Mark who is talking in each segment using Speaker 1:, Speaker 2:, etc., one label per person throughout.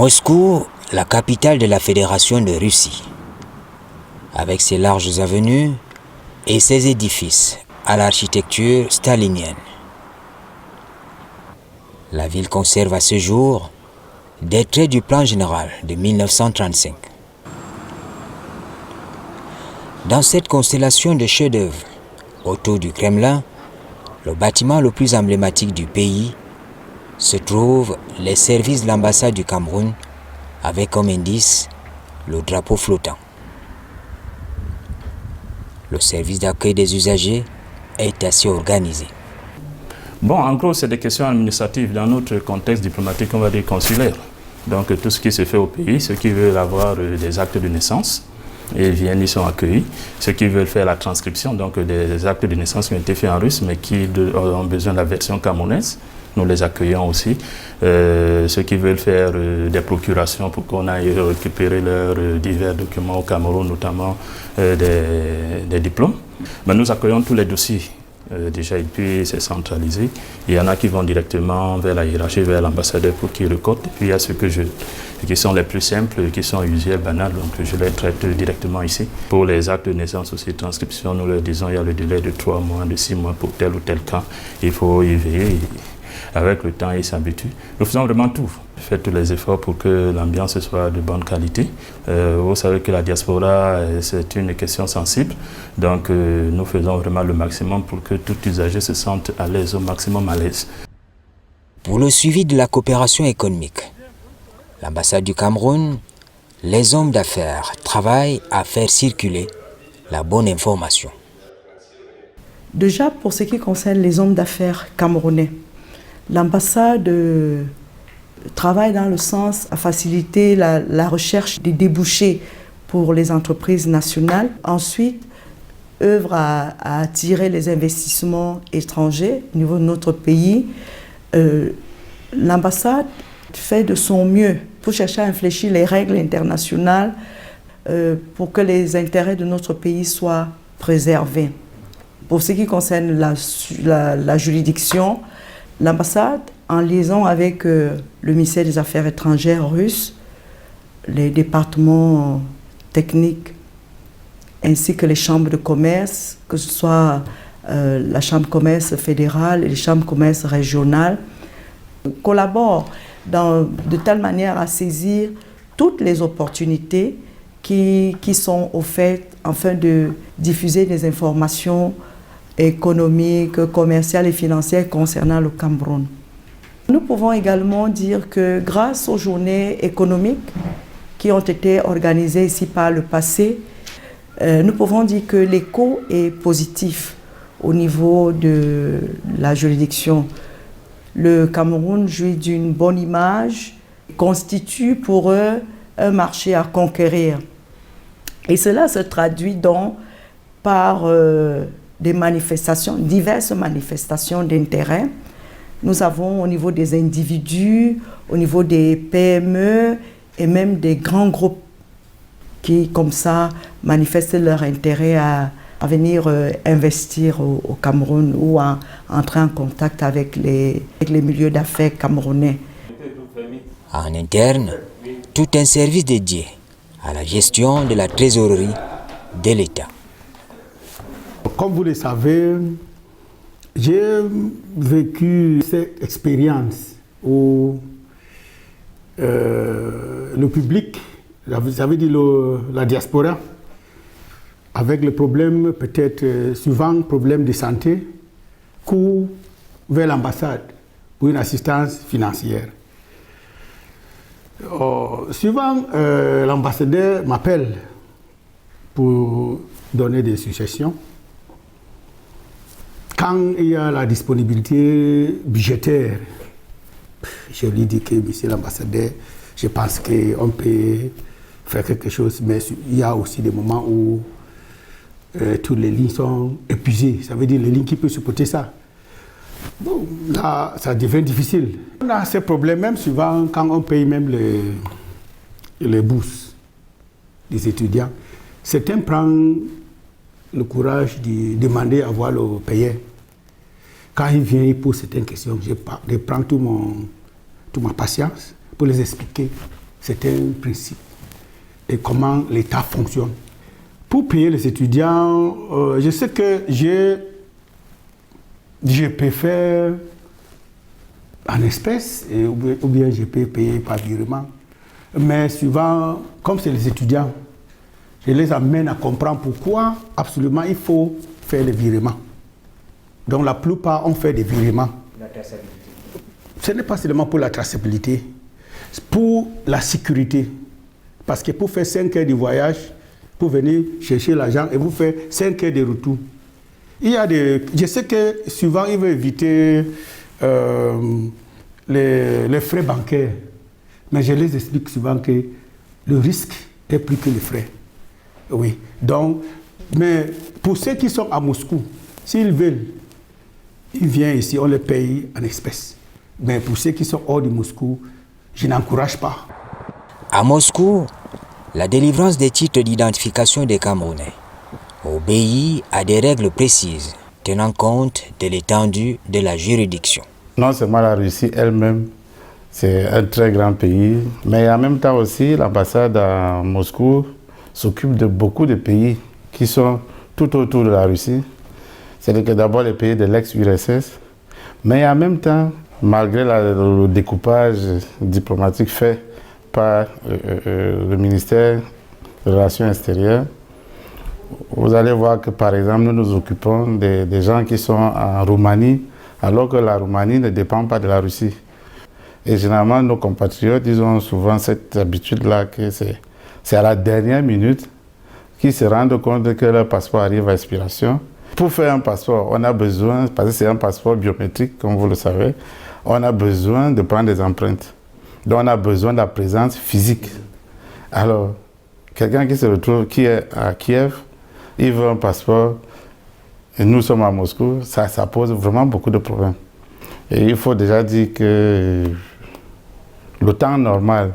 Speaker 1: Moscou, la capitale de la Fédération de Russie, avec ses larges avenues et ses édifices à l'architecture stalinienne. La ville conserve à ce jour des traits du plan général de 1935. Dans cette constellation de chefs-d'œuvre autour du Kremlin, le bâtiment le plus emblématique du pays, se trouvent les services de l'ambassade du Cameroun avec comme indice le drapeau flottant. Le service d'accueil des usagers est assez organisé.
Speaker 2: Bon, en gros, c'est des questions administratives dans notre contexte diplomatique, on va dire consulaire. Donc tout ce qui se fait au pays, ceux qui veulent avoir des actes de naissance, ils viennent, ils sont accueillis. Ceux qui veulent faire la transcription, donc des actes de naissance qui ont été faits en russe, mais qui ont besoin de la version camerounaise, nous les accueillons aussi. Ceux qui veulent faire des procurations pour qu'on aille récupérer leurs divers documents au Cameroun, notamment des diplômes. Mais nous accueillons tous les dossiers. Déjà, et puis c'est centralisé. Il y en a qui vont directement vers la hiérarchie, vers l'ambassadeur pour qu'il recorde. Et puis il y a ceux qui sont les plus simples, qui sont usuels, banals, donc je les traite directement ici. Pour les actes de naissance aussi, transcription, nous leur disons il y a le délai de 3 mois, de 6 mois pour tel ou tel cas. Il faut y veiller. Avec le temps, ils s'habituent. Nous faisons vraiment tout. Fait tous les efforts pour que l'ambiance soit de bonne qualité. Vous savez que la diaspora, c'est une question sensible. Donc, nous faisons vraiment le maximum pour que tout usager se sente à l'aise, au maximum à l'aise.
Speaker 1: Pour le suivi de la coopération économique, l'ambassade du Cameroun, les hommes d'affaires travaillent à faire circuler la bonne information.
Speaker 3: Déjà, pour ce qui concerne les hommes d'affaires camerounais, l'ambassade travaille dans le sens à faciliter la recherche des débouchés pour les entreprises nationales. Ensuite, œuvre à attirer les investissements étrangers au niveau de notre pays. L'ambassade fait de son mieux pour chercher à infléchir les règles internationales pour que les intérêts de notre pays soient préservés. Pour ce qui concerne la juridiction, l'ambassade, en liaison avec le ministère des Affaires étrangères russe, les départements techniques, ainsi que les chambres de commerce, que ce soit la chambre de commerce fédérale et les chambres de commerce régionales, collaborent de telle manière à saisir toutes les opportunités qui sont offertes afin de diffuser des informations économiques, commerciales et financières concernant le Cameroun. Nous pouvons également dire que grâce aux journées économiques qui ont été organisées ici par le passé, nous pouvons dire que l'écho est positif au niveau de la juridiction. Le Cameroun jouit d'une bonne image, constitue pour eux un marché à conquérir. Et cela se traduit donc par des manifestations, diverses manifestations d'intérêt. Nous avons au niveau des individus, au niveau des PME et même des grands groupes qui, comme ça, manifestent leur intérêt à venir investir au Cameroun ou à entrer en contact avec les milieux d'affaires camerounais.
Speaker 1: En interne, tout un service dédié à la gestion de la trésorerie de l'État.
Speaker 4: Comme vous le savez, j'ai vécu cette expérience où le public, vous avez dit la diaspora, avec le problème peut-être souvent problème de santé, court vers l'ambassade pour une assistance financière. Souvent, l'ambassadeur m'appelle pour donner des suggestions. Quand il y a la disponibilité budgétaire, je lui dis que, monsieur l'ambassadeur, je pense qu'on peut faire quelque chose, mais il y a aussi des moments où toutes les lignes sont épuisées. Ça veut dire les lignes qui peuvent supporter ça. Bon, là, ça devient difficile. On a ces problèmes, même souvent, quand on paye même les bourses des étudiants. Certains prennent le courage de demander à voir le payeur. Quand il vient, il pose certaines questions. Je prends toute ma patience pour les expliquer c'est un principe. Et comment l'État fonctionne. Pour payer les étudiants, je sais que je peux faire en espèces ou bien je peux payer par virement. Mais souvent, comme c'est les étudiants, je les amène à comprendre pourquoi absolument il faut faire les virements. Donc la plupart ont fait des virements. La traçabilité. Ce n'est pas seulement pour la traçabilité, c'est pour la sécurité. Parce que pour faire 5 heures de voyage, pour venir chercher l'argent et vous faire 5 heures de retour. Je sais que souvent ils veulent éviter les frais bancaires. Mais je les explique souvent que le risque est plus que les frais. Oui. Donc, mais pour ceux qui sont à Moscou, s'ils veulent, ils viennent ici, on les paye en espèces. Mais pour ceux qui sont hors de Moscou, je n'encourage pas.
Speaker 1: À Moscou, la délivrance des titres d'identification des Camerounais obéit à des règles précises, tenant compte de l'étendue de la juridiction.
Speaker 5: Non seulement la Russie elle-même, c'est un très grand pays, mais en même temps aussi, l'ambassade à Moscou s'occupe de beaucoup de pays qui sont tout autour de la Russie. C'est-à-dire que d'abord les pays de l'ex-URSS, mais en même temps, malgré le découpage diplomatique fait par le ministère des Relations extérieures, vous allez voir que par exemple, nous nous occupons des gens qui sont en Roumanie, alors que la Roumanie ne dépend pas de la Russie. Et généralement, nos compatriotes, ils ont souvent cette habitude-là que c'est à la dernière minute qu'ils se rendent compte que leur passeport arrive à expiration. Pour faire un passeport, on a besoin, parce que c'est un passeport biométrique, comme vous le savez, on a besoin de prendre des empreintes. Donc on a besoin de la présence physique. Alors, quelqu'un qui se retrouve, qui est à Kiev, il veut un passeport, et nous sommes à Moscou, ça pose vraiment beaucoup de problèmes. Et il faut déjà dire que le temps normal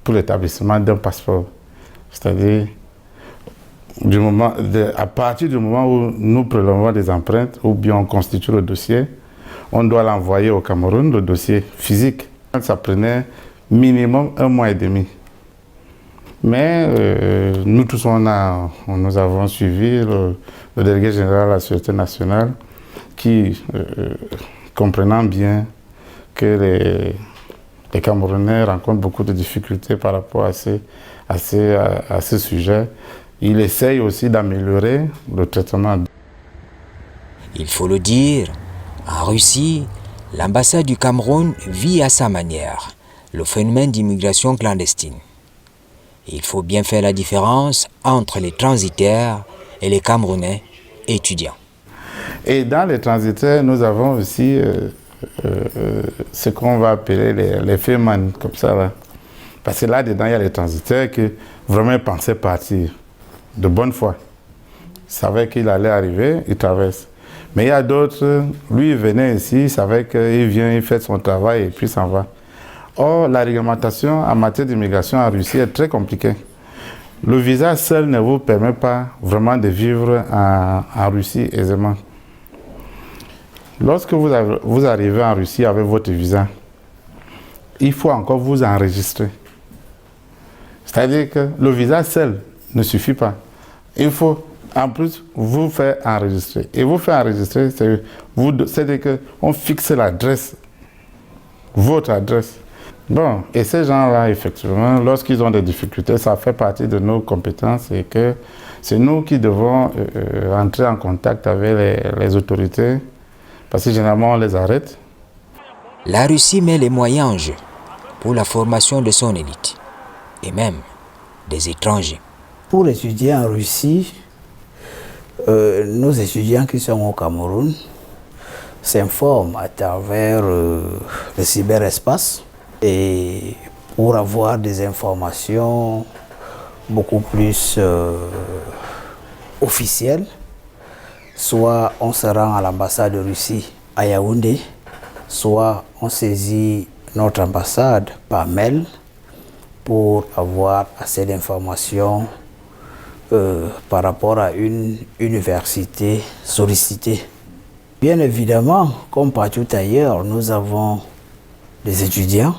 Speaker 5: pour l'établissement d'un passeport, c'est-à-dire à partir du moment où nous prélevons des empreintes ou bien on constitue le dossier, on doit l'envoyer au Cameroun, le dossier physique. Ça prenait minimum 1 mois et demi. Mais nous tous, nous avons suivi le délégué général de la Sûreté nationale qui, comprenant bien que les Camerounais rencontrent beaucoup de difficultés par rapport à ce sujet, il essaye aussi d'améliorer le traitement.
Speaker 1: Il faut le dire, en Russie, l'ambassade du Cameroun vit à sa manière le phénomène d'immigration clandestine. Il faut bien faire la différence entre les transitaires et les Camerounais étudiants.
Speaker 5: Et dans les transitaires, nous avons aussi ce qu'on va appeler les fémans, comme ça. Là. Parce que là-dedans, il y a les transitaires qui vraiment pensaient partir de bonne foi. Ils savaient qu'il allait arriver, ils traversent. Mais il y a d'autres, lui, il venait ici, il savait qu'il vient, il fait son travail et puis s'en va. Or, la réglementation en matière d'immigration en Russie est très compliquée. Le visa seul ne vous permet pas vraiment de vivre en Russie aisément. Lorsque vous arrivez en Russie avec votre visa, il faut encore vous enregistrer. C'est-à-dire que le visa seul ne suffit pas. Il faut en plus vous faire enregistrer. Et vous faire enregistrer, c'est-à-dire qu'on fixe l'adresse, votre adresse. Bon, et ces gens-là, effectivement, lorsqu'ils ont des difficultés, ça fait partie de nos compétences et que c'est nous qui devons entrer en contact avec les autorités parce que généralement, on les arrête.
Speaker 1: La Russie met les moyens en jeu pour la formation de son élite et même des étrangers.
Speaker 6: Pour étudier en Russie, nos étudiants qui sont au Cameroun s'informent à travers le cyberespace. Et pour avoir des informations beaucoup plus officielles, soit on se rend à l'ambassade de Russie à Yaoundé, soit on saisit notre ambassade par mail pour avoir assez d'informations par rapport à une université sollicitée. Bien évidemment, comme partout ailleurs, nous avons des étudiants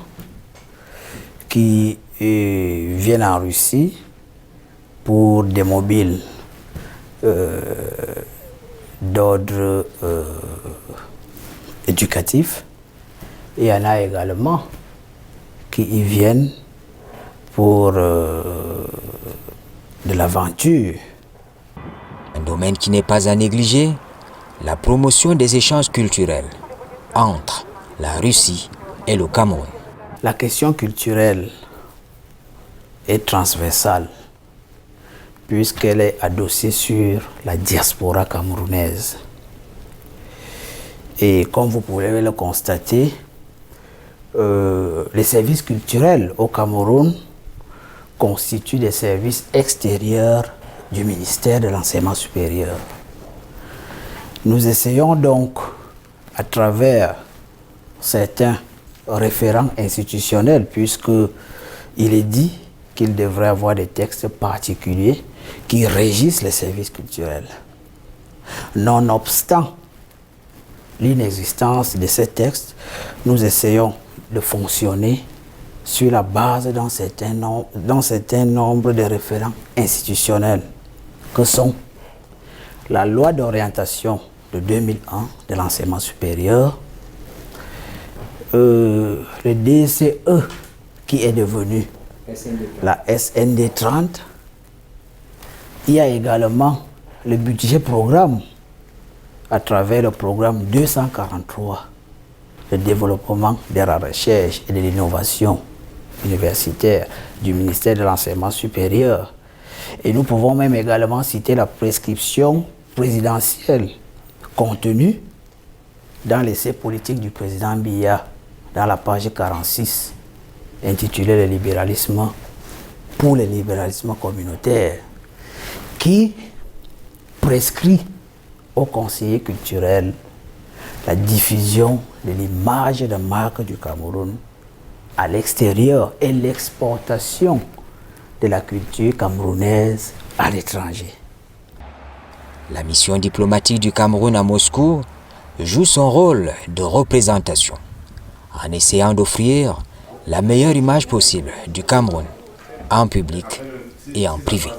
Speaker 6: qui viennent en Russie pour des mobiles d'ordre éducatif. Et il y en a également qui y viennent pour de l'aventure.
Speaker 1: Un domaine qui n'est pas à négliger, la promotion des échanges culturels entre la Russie et le Cameroun.
Speaker 6: La question culturelle est transversale puisqu'elle est adossée sur la diaspora camerounaise. Et comme vous pouvez le constater, les services culturels au Cameroun constituent des services extérieurs du ministère de l'Enseignement supérieur. Nous essayons donc, à travers certains référents institutionnels, puisqu'il est dit qu'il devrait y avoir des textes particuliers qui régissent les services culturels. Nonobstant l'inexistence de ces textes, nous essayons de fonctionner sur la base d'un certain nombre de référents institutionnels que sont la loi d'orientation de 2001 de l'enseignement supérieur, le DCE qui est devenu la SND 30. Il y a également le budget programme à travers le programme 243, le développement de la recherche et de l'innovation universitaire du ministère de l'Enseignement supérieur. Et nous pouvons même également citer la prescription présidentielle contenue dans l'essai politique du président Biya, dans la page 46, intitulée « Le libéralisme pour le libéralisme communautaire », qui prescrit aux conseillers culturels la diffusion de l'image de marque du Cameroun à l'extérieur et l'exportation de la culture camerounaise à l'étranger.
Speaker 1: La mission diplomatique du Cameroun à Moscou joue son rôle de représentation en essayant d'offrir la meilleure image possible du Cameroun en public et en privé.